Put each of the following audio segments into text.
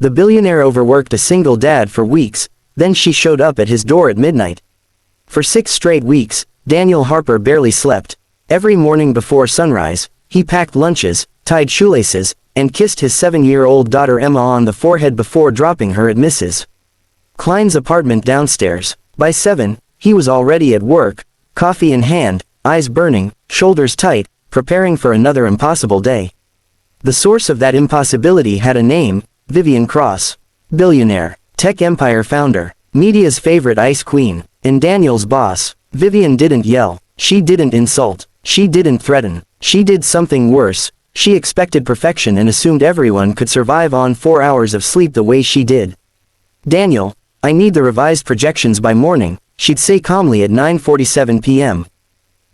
The billionaire overworked a single dad for weeks, then she showed up at his door at midnight. For 6 straight weeks, Daniel Harper barely slept. Every morning before sunrise, he packed lunches, tied shoelaces, and kissed his 7-year-old daughter Emma on the forehead before dropping her at Mrs. Klein's apartment downstairs. By 7, he was already at work, coffee in hand, eyes burning, shoulders tight, preparing for another impossible day. The source of that impossibility had a name, Vivian Cross. Billionaire, tech empire founder, media's favorite ice queen, and Daniel's boss. Vivian didn't yell, she didn't insult, she didn't threaten, she did something worse. She expected perfection and assumed everyone could survive on 4 hours of sleep the way she did. Daniel, I need the revised projections by morning, she'd say calmly at 9:47 p.m.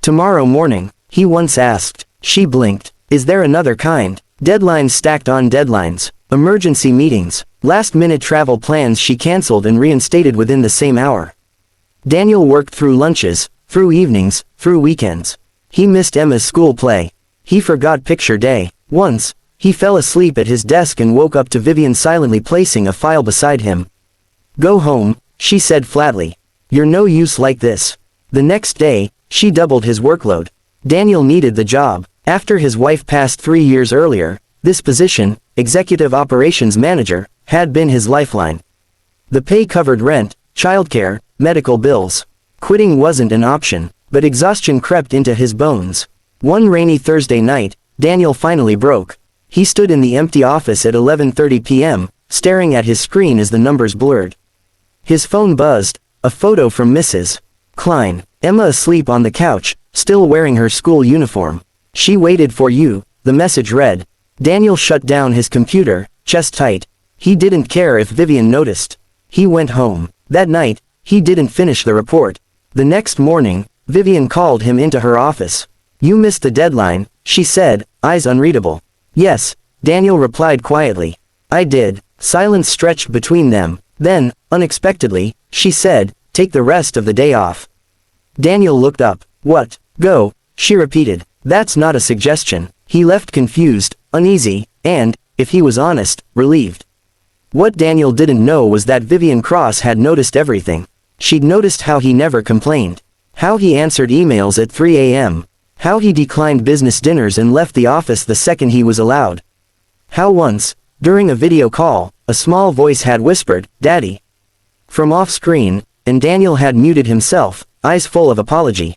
Tomorrow morning, he once asked. She blinked. Is there another kind? Deadlines stacked on deadlines, emergency meetings, last-minute travel plans she canceled and reinstated within the same hour. Daniel worked through lunches, through evenings, through weekends. He missed Emma's school play. He forgot picture day. Once, he fell asleep at his desk and woke up to Vivian silently placing a file beside him. Go home, she said flatly. You're no use like this. The next day, she doubled his workload. Daniel needed the job. After his wife passed 3 years earlier, this position, executive operations manager, had been his lifeline. The pay covered rent, childcare, medical bills. Quitting wasn't an option, but exhaustion crept into his bones. One rainy Thursday night, Daniel finally broke. He stood in the empty office at 11:30 p.m., staring at his screen as the numbers blurred. His phone buzzed, a photo from Mrs. Klein, Emma asleep on the couch, still wearing her school uniform. She waited for you, the message read. Daniel shut down his computer, chest tight. He didn't care if Vivian noticed. He went home. That night, he didn't finish the report. The next morning, Vivian called him into her office. You missed the deadline, she said, eyes unreadable. Yes, Daniel replied quietly. I did. Silence stretched between them. Then, unexpectedly, she said, take the rest of the day off. Daniel looked up. What? Go, she repeated. That's not a suggestion. He left confused, uneasy, and, if he was honest, relieved. What Daniel didn't know was that Vivian Cross had noticed everything. She'd noticed how he never complained. How he answered emails at 3 a.m. How he declined business dinners and left the office the second he was allowed. How once, during a video call, a small voice had whispered, Daddy. From off-screen, and Daniel had muted himself, eyes full of apology.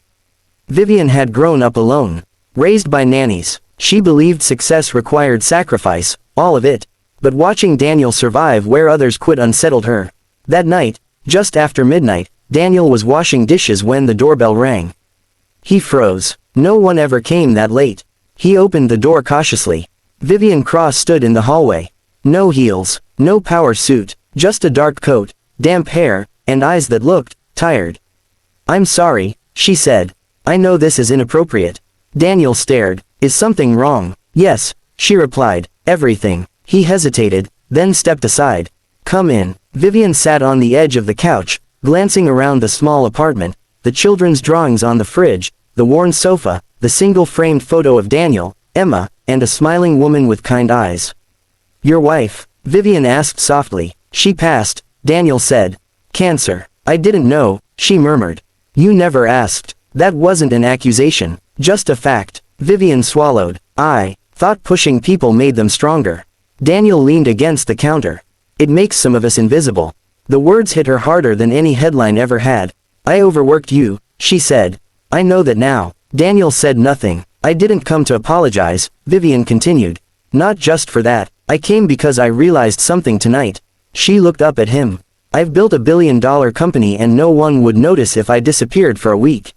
Vivian had grown up alone. Raised by nannies. She believed success required sacrifice, all of it. But watching Daniel survive where others quit unsettled her. That night, just after midnight, Daniel was washing dishes when the doorbell rang. He froze. No one ever came that late. He opened the door cautiously. Vivian Cross stood in the hallway. No heels, no power suit, just a dark coat, damp hair, and eyes that looked tired. I'm sorry, she said. I know this is inappropriate. Daniel stared. Is something wrong? Yes, she replied. Everything. He hesitated, then stepped aside. Come in. Vivian sat on the edge of the couch, glancing around the small apartment, the children's drawings on the fridge, the worn sofa, the single-framed photo of Daniel, Emma, and a smiling woman with kind eyes. Your wife? Vivian asked softly. She passed, Daniel said. Cancer. I didn't know, she murmured. You never asked. That wasn't an accusation, just a fact. Vivian swallowed. I thought pushing people made them stronger. Daniel leaned against the counter. It makes some of us invisible. The words hit her harder than any headline ever had. I overworked you, she said. I know that now. Daniel said nothing. I didn't come to apologize, Vivian continued. Not just for that. I came because I realized something tonight. She looked up at him. I've built a billion-dollar company and no one would notice if I disappeared for a week.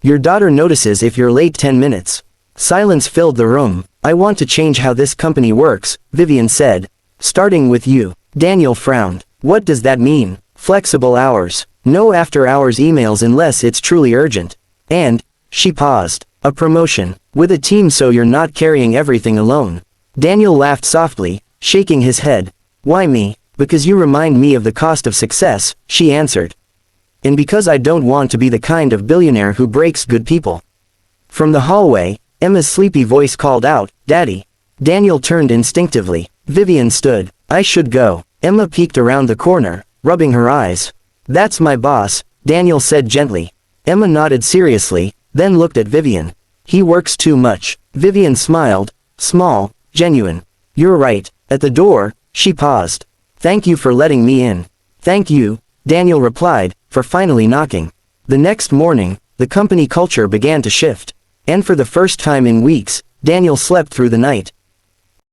Your daughter notices if you're late 10 minutes. Silence filled the room. I want to change how this company works, Vivian said. Starting with you. Daniel frowned. What does that mean? Flexible hours. No after-hours emails unless it's truly urgent. And, she paused. A promotion. With a team so you're not carrying everything alone. Daniel laughed softly, shaking his head. Why me? Because you remind me of the cost of success, she answered. And because I don't want to be the kind of billionaire who breaks good people. From the hallway, Emma's sleepy voice called out, Daddy. Daniel turned instinctively. Vivian stood. I should go. Emma peeked around the corner, rubbing her eyes. That's my boss, Daniel said gently. Emma nodded seriously, then looked at Vivian. He works too much. Vivian smiled, small, genuine. You're right. At the door, she paused. Thank you for letting me in. Thank you, Daniel replied, for finally knocking. The next morning, the company culture began to shift. And for the first time in weeks, Daniel slept through the night.